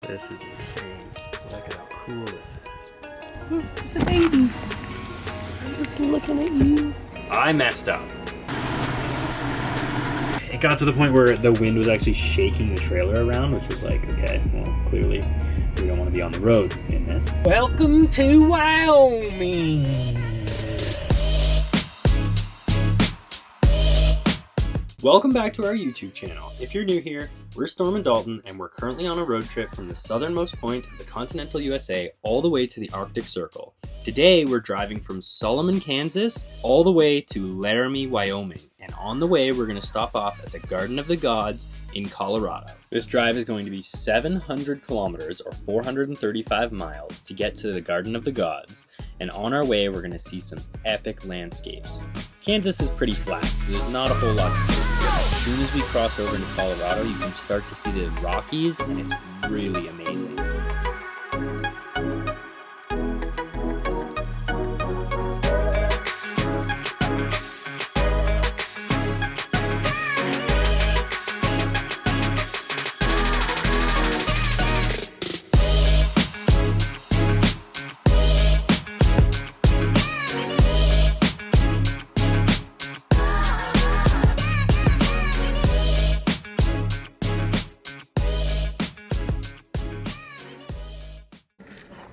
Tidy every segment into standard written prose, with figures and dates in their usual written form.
This is insane. Look at how cool this is. Look, it's a baby. I'm just looking at you. I messed up. It got to the point where the wind was actually shaking the trailer around, which was like, okay, well, clearly we don't want to be on the road in this. Welcome to Wyoming! Welcome back to our YouTube channel. If you're new here, we're Storm Dalton, and we're currently on a road trip from the southernmost point of the continental USA all the way to the Arctic Circle. Today, we're driving from Solomon, Kansas, all the way to Laramie, Wyoming. And on the way, we're going to stop off at the Garden of the Gods in Colorado. This drive is going to be 700 kilometers or 435 miles to get to the Garden of the Gods. And on our way, we're going to see some epic landscapes. Kansas is pretty flat, so there's not a whole lot to see. As soon as we cross over into Colorado, you can start to see the Rockies, and it's really amazing.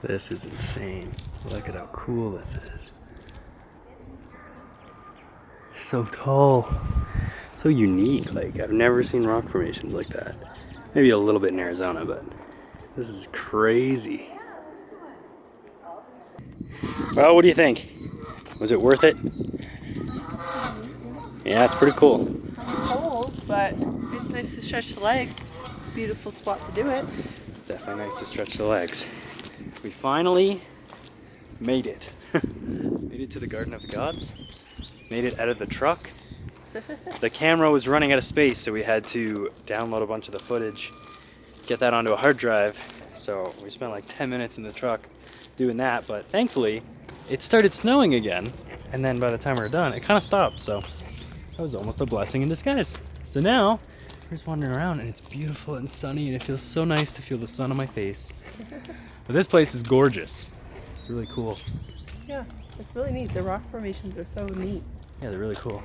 This is insane. Look at how cool this is. So tall. So unique. Like, I've never seen rock formations like that. Maybe a little bit in Arizona, but this is crazy. Well, what do you think? Was it worth it? Yeah, it's pretty cool. Cold, but it's nice to stretch the legs. Beautiful spot to do it. It's definitely nice to stretch the legs. We finally made it. Made it to the Garden of the Gods. Made it out of the truck. The camera was running out of space, so we had to download a bunch of the footage, get that onto a hard drive. So we spent like 10 minutes in the truck doing that, but thankfully it started snowing again. And then by the time we were done, it kind of stopped. So that was almost a blessing in disguise. So now we're just wandering around, and it's beautiful and sunny, and it feels so nice to feel the sun on my face. But this place is gorgeous. It's really cool. Yeah, it's really neat. The rock formations are so neat. Yeah, they're really cool.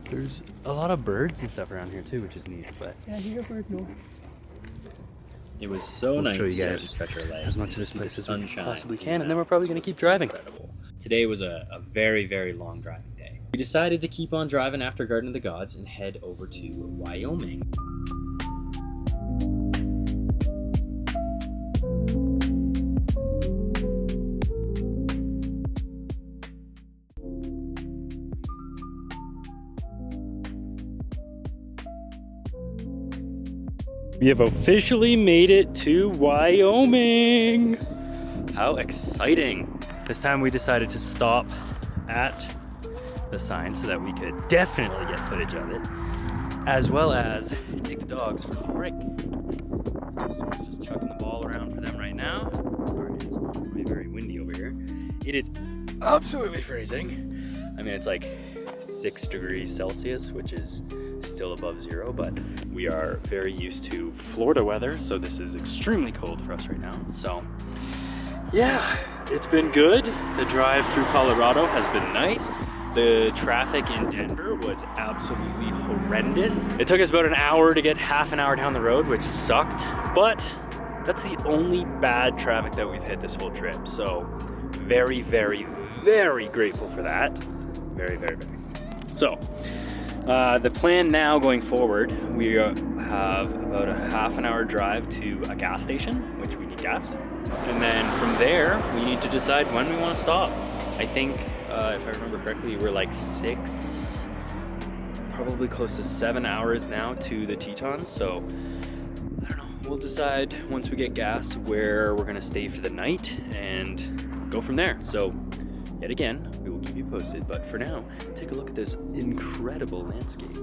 There's a lot of birds and stuff around here too, which is neat. But yeah, I hear bird noise. it was so nice to get out and stretch our legs as much of this place as we sunshine, possibly can, and then we're probably going to keep driving. Incredible. Today was a very, very long driving day. We decided to keep on driving after Garden of the Gods and head over to Wyoming. We have officially made it to Wyoming! How exciting! This time we decided to stop at the sign so that we could definitely get footage of it, as well as take the dogs for a little break. So Storm's just chucking the ball around for them right now. Sorry, it's very, very windy over here. It is absolutely freezing. I mean, it's like 6 degrees Celsius, which is still above zero, but we are very used to Florida weather, so this is extremely cold for us right now. So yeah, it's been good. The drive through Colorado has been nice. The traffic in Denver was absolutely horrendous. It took us about an hour to get half an hour down the road, which sucked, but that's the only bad traffic that we've hit this whole trip. So very, very, very grateful for that. Very, very, very. So the plan now going forward, we have about a half an hour drive to a gas station, which we need gas. And then from there, we need to decide when we want to stop. I think, if I remember correctly, we're like probably close to 7 hours now to the Tetons. So I don't know, we'll decide once we get gas where we're gonna stay for the night and go from there. So yet again, we will keep you posted, but for now, take a look at this incredible landscape.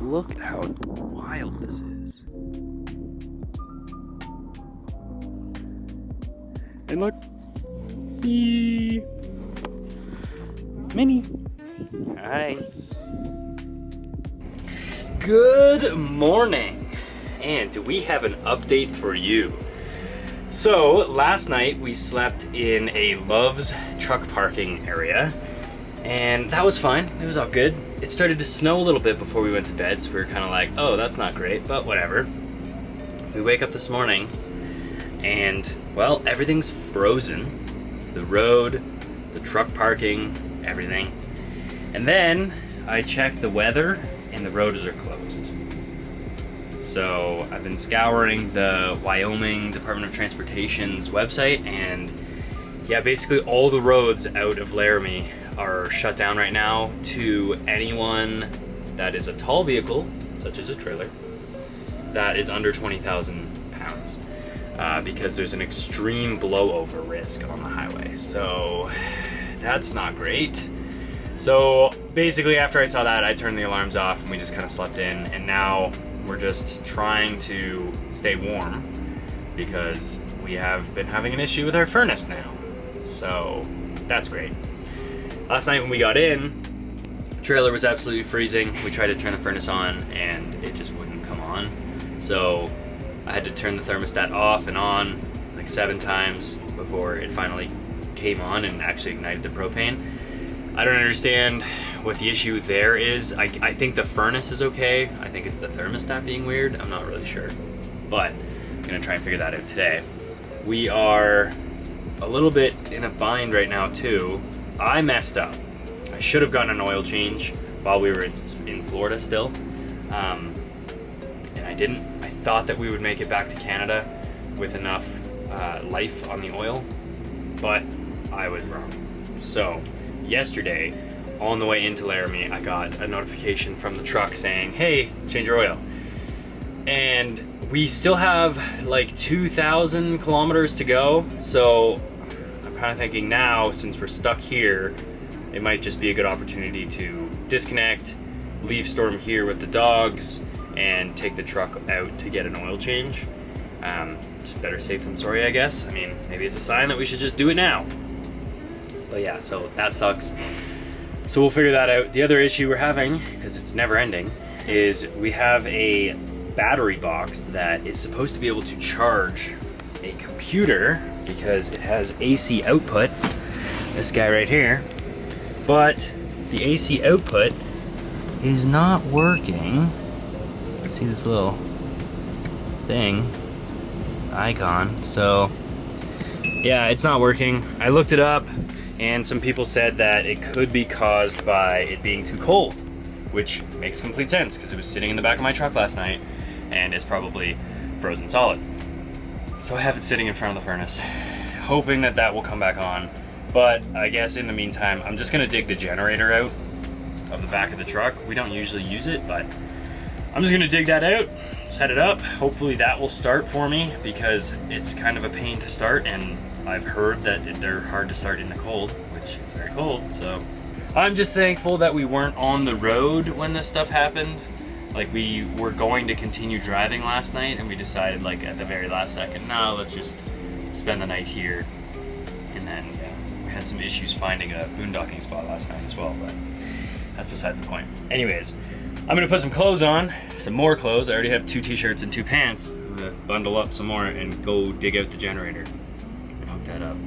Look at how wild this is. And look, Minnie. Hi. Good morning. and we have an update for you. So last night we slept in a Love's truck parking area, and that was fine. It was all good. It started to snow a little bit before we went to bed, so we were kind of like, oh, that's not great, but whatever. We wake up this morning and, well, everything's frozen. The road, the truck parking, everything. And then I checked the weather and the roads are closed. So I've been scouring the Wyoming Department of Transportation's website, and yeah, basically all the roads out of Laramie are shut down right now to anyone that is a tall vehicle, such as a trailer, that is under 20,000 pounds, because there's an extreme blowover risk on the highway. So that's not great. So basically after I saw that, I turned the alarms off and we just kind of slept in, and now we're just trying to stay warm because we have been having an issue with our furnace now. So that's great. Last night when we got in, the trailer was absolutely freezing. We tried to turn the furnace on and it just wouldn't come on. So I had to turn the thermostat off and on like 7 times before it finally came on and actually ignited the propane. I don't understand what the issue there is. I think the furnace is okay. I think it's the thermostat being weird. I'm not really sure, but I'm gonna try and figure that out today. We are a little bit in a bind right now too. I messed up. I should have gotten an oil change while we were in Florida still, and I didn't. I thought that we would make it back to Canada with enough life on the oil, but I was wrong. So yesterday, on the way into Laramie, I got a notification from the truck saying, hey, change your oil. And we still have like 2,000 kilometers to go, so I'm kind of thinking now, since we're stuck here, it might just be a good opportunity to disconnect, leave Storm here with the dogs, and take the truck out to get an oil change. Just better safe than sorry, I guess. I mean, maybe it's a sign that we should just do it now. But yeah, so that sucks. So we'll figure that out. The other issue we're having, because it's never ending, is we have a battery box that is supposed to be able to charge a computer because it has AC output, this guy right here, but the AC output is not working. Let's see this little thing, icon. So yeah, it's not working. I looked it up, and some people said that it could be caused by it being too cold, which makes complete sense because it was sitting in the back of my truck last night and it's probably frozen solid. So I have it sitting in front of the furnace, hoping that that will come back on. But I guess in the meantime, I'm just gonna dig the generator out of the back of the truck. We don't usually use it, but I'm just gonna dig that out, set it up. Hopefully that will start for me because it's kind of a pain to start, and I've heard that they're hard to start in the cold, which it's very cold, so. I'm just thankful that we weren't on the road when this stuff happened. Like, we were going to continue driving last night and we decided like at the very last second, no, let's just spend the night here. And then, yeah, we had some issues finding a boondocking spot last night as well, but that's besides the point. Anyways, I'm gonna put some clothes on, some more clothes. I already have 2 t-shirts and 2 pants. I'm gonna bundle up some more and go dig out the generator. That up.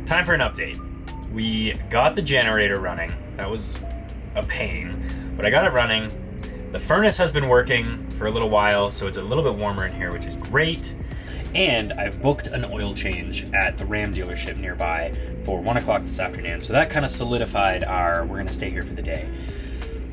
Time for an update. We got the generator running. That was a pain, but I got it running. The furnace has been working for a little while, so it's a little bit warmer in here, which is great. And I've booked an oil change at the Ram dealership nearby for 1 o'clock this afternoon. So that kind of solidified we're gonna stay here for the day.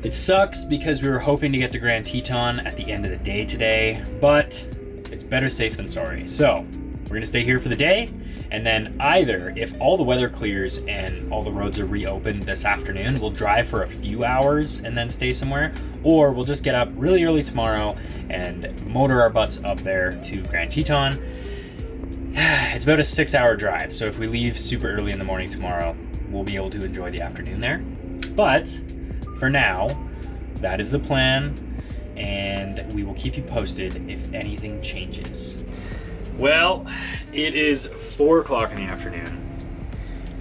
It sucks because we were hoping to get the Grand Teton at the end of the day today, but it's better safe than sorry. So we're gonna stay here for the day. And then either if all the weather clears and all the roads are reopened this afternoon, we'll drive for a few hours and then stay somewhere, or we'll just get up really early tomorrow and motor our butts up there to Grand Teton. It's about a 6-hour drive, so if we leave super early in the morning tomorrow, we'll be able to enjoy the afternoon there. But for now, that is the plan, and we will keep you posted if anything changes. Well, it is 4 o'clock in the afternoon.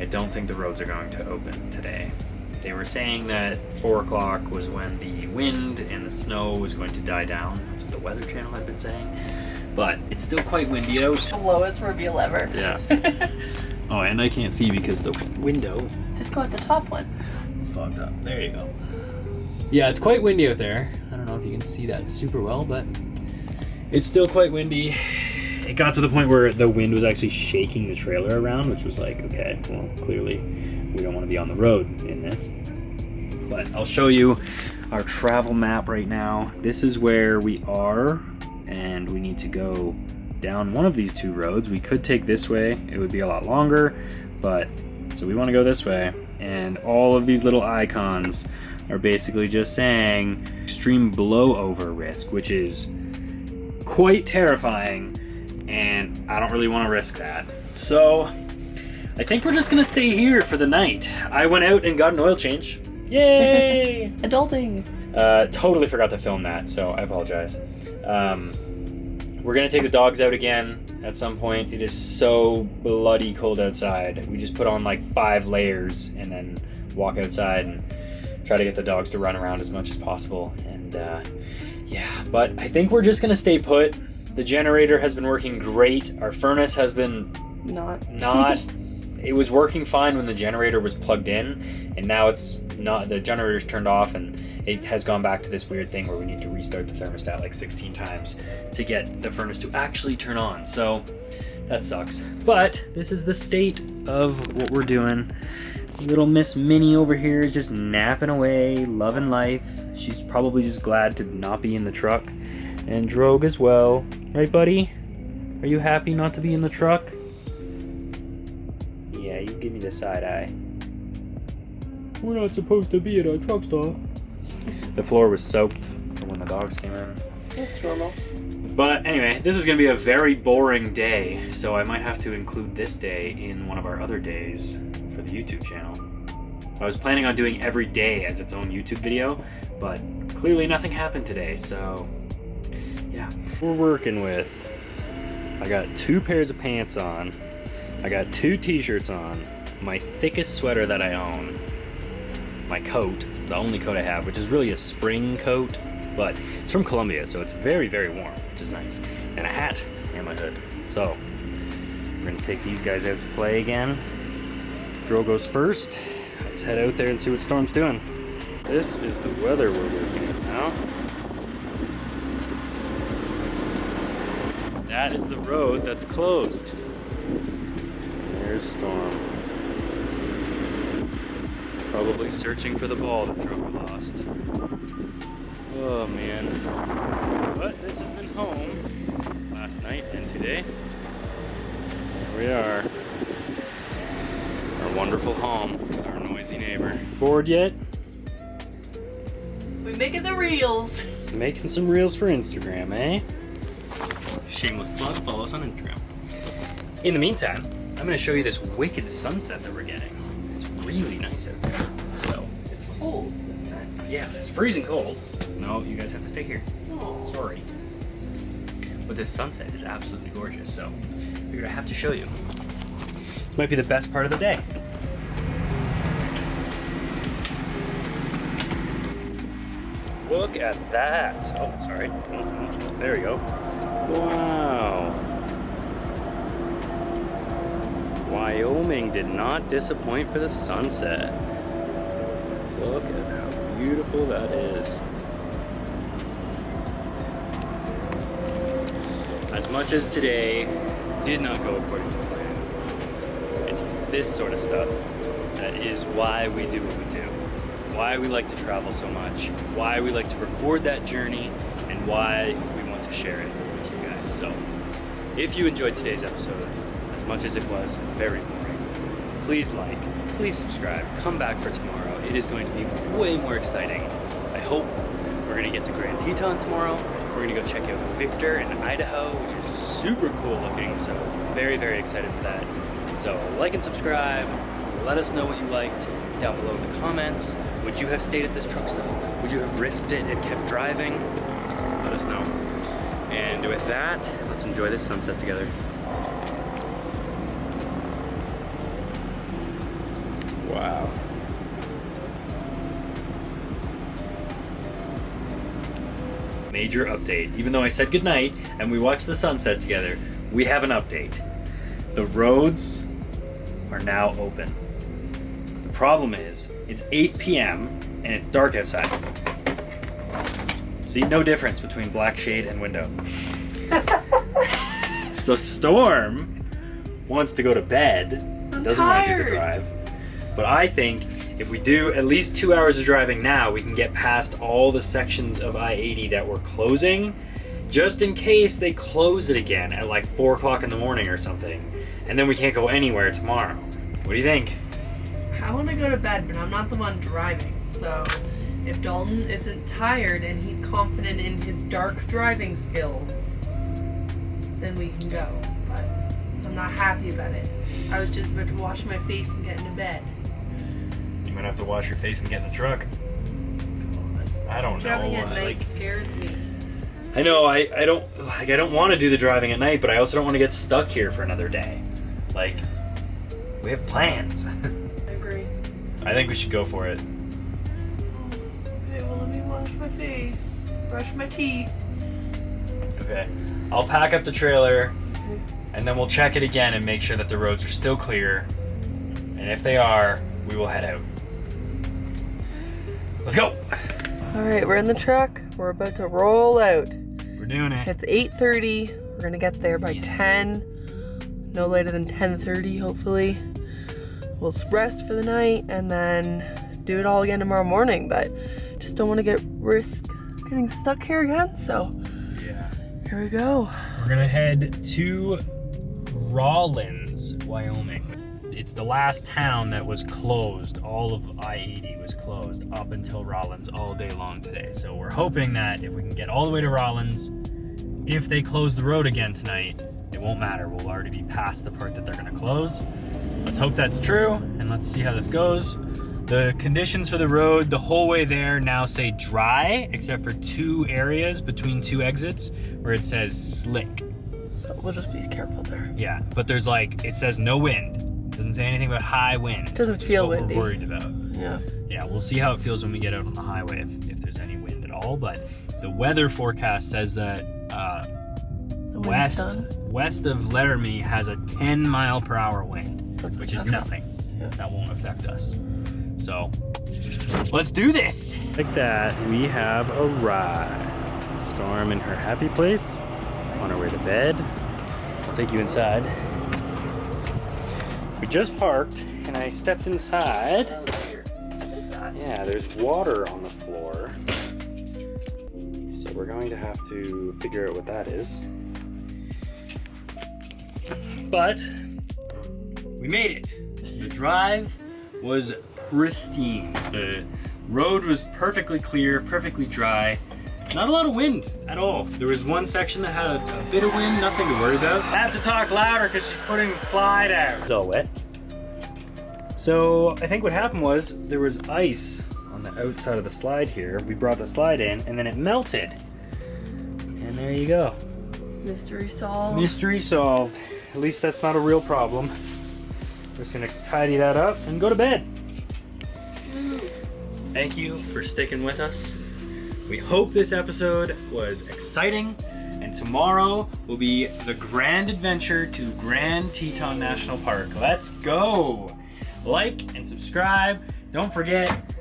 I don't think the roads are going to open today. They were saying that 4 o'clock was when the wind and the snow was going to die down. That's what the Weather Channel had been saying. But it's still quite windy out. The lowest reveal ever. Yeah. Oh, and I can't see because the window. Just go with the top one. It's fogged up. There you go. Yeah, it's quite windy out there. I don't know if you can see that super well, but it's still quite windy. It got to the point where the wind was actually shaking the trailer around, which was like, okay, well, clearly we don't want to be on the road in this. But I'll show you our travel map right now. This is where we are, and we need to go down one of these 2 roads. We could take this way. It would be a lot longer, but so we want to go this way. And all of these little icons are basically just saying extreme blowover risk, which is quite terrifying, and I don't really want to risk that. So I think we're just gonna stay here for the night. I went out and got an oil change. Yay! Adulting. Totally forgot to film that, so I apologize. We're gonna take the dogs out again at some point. It is so bloody cold outside. We just put on like 5 layers and then walk outside and try to get the dogs to run around as much as possible. And yeah, but I think we're just gonna stay put. The generator has been working great. Our furnace has been not. It was working fine when the generator was plugged in, and now it's not. The generator's turned off, and it has gone back to this weird thing where we need to restart the thermostat like 16 times to get the furnace to actually turn on. So that sucks. But this is the state of what we're doing. Little Miss Minnie over here is just napping away, loving life. She's probably just glad to not be in the truck. And Drogue as well. Right, buddy? Are you happy not to be in the truck? Yeah, you give me the side eye. We're not supposed to be at a truck stop. The floor was soaked from when the dogs came in. That's normal. But anyway, this is going to be a very boring day, so I might have to include this day in one of our other days for the YouTube channel. I was planning on doing every day as its own YouTube video, but clearly nothing happened today, so yeah. We're working with, I got 2 pairs of pants on, I got 2 t-shirts on, my thickest sweater that I own, my coat, the only coat I have, which is really a spring coat, but it's from Colombia, so it's very, very warm, which is nice, and a hat and my hood. So we're gonna take these guys out to play again. Dro goes first. Let's head out there and see what Storm's doing. This is the weather we're working with now. That is the road that's closed. There's Storm. Probably searching for the ball that Drogo lost. Oh man. But this has been home last night and today. Here we are. Our wonderful home with our noisy neighbor. Bored yet? We're making the reels. Making some reels for Instagram, eh? Shameless plug, follow us on Instagram. In the meantime, I'm going to show you this wicked sunset that we're getting. It's really nice out there. So, It's cold. yeah, it's freezing cold. No, you guys have to stay here. Oh. Sorry. But this sunset is absolutely gorgeous, so I figured I have to show you. This might be the best part of the day. Look at that. Oh, sorry. There we go. Wow. Wyoming did not disappoint for the sunset. Look at how beautiful that is. As much as today did not go according to plan, it's this sort of stuff that is why we do what we do. Why we like to travel so much, why we like to record that journey, and why we want to share it with you guys. So, if you enjoyed today's episode, as much as it was very boring, please like, please subscribe, come back for tomorrow. It is going to be way more exciting. I hope we're gonna get to Grand Teton tomorrow. We're gonna go check out Victor in Idaho, which is super cool looking, so very, very excited for that. So, like and subscribe. Let us know what you liked down below in the comments. Would you have stayed at this truck stop? Would you have risked it and kept driving? Let us know. And with that, let's enjoy this sunset together. Wow. major update. Even though I said goodnight and we watched the sunset together, we have an update. The roads are now open. The problem is, it's 8 p.m. and it's dark outside. See, no difference between black shade and window. So Storm wants to go to bed, doesn't want to do the drive. But I think if we do at least 2 hours of driving now, we can get past all the sections of I-80 that we're closing, just in case they close it again at like 4 o'clock in the morning or something. And then we can't go anywhere tomorrow. What do you think? I want to go to bed, but I'm not the one driving. So if Dalton isn't tired and he's confident in his dark driving skills, then we can go. But I'm not happy about it. I was just about to wash my face and get into bed. You might have to wash your face and get in the truck. I don't know. Driving at night scares me. I know. I don't want to do the driving at night, but I also don't want to get stuck here for another day. Like, we have plans. I agree. I think we should go for it. Okay, well, let me wash my face, brush my teeth. Okay. I'll pack up the trailer, and then we'll check it again and make sure that the roads are still clear. And if they are, we will head out. Let's go! Alright, we're in the truck. We're about to roll out. We're doing it. It's 8:30. We're gonna get there by 10. No later than 10:30, hopefully. We'll rest for the night and then do it all again tomorrow morning, but just don't want to risk getting stuck here again, so Yeah. here we go. We're gonna head to Rawlins, Wyoming. It's the last town that was closed. All of I-80 was closed up until Rawlins all day long today. So we're hoping that if we can get all the way to Rawlins, if they close the road again tonight, it won't matter. We'll already be past the part that they're gonna close. Let's hope that's true, and let's see how this goes. The conditions for the road the whole way there now say dry, except for 2 areas between 2 exits where it says slick. So we'll just be careful there. Yeah, but there's like, it says no wind. Doesn't say anything about high wind. Doesn't feel what windy. We're worried about. Yeah. Yeah, we'll see how it feels when we get out on the highway, if there's any wind at all. But the weather forecast says that west of Laramie has a 10-mile-per-hour wind, which is nothing. Yeah. That won't affect us. So let's do this. Like that, we have arrived. Storm in her happy place, on her way to bed. I'll take you inside. We just parked and I stepped inside. Yeah, there's water on the floor. So we're going to have to figure out what that is. But we made it. The drive was pristine. The road was perfectly clear, perfectly dry. Not a lot of wind at all. There was one section that had a bit of wind, nothing to worry about. I have to talk louder because she's putting the slide out. It's all wet. So I think what happened was there was ice on the outside of the slide here. We brought the slide in and then it melted. And there you go. Mystery solved. Mystery solved. At least that's not a real problem. We're just gonna tidy that up and go to bed. Thank you for sticking with us. We hope this episode was exciting, and tomorrow will be the grand adventure to Grand Teton National Park. Let's go! Like and subscribe. Don't forget,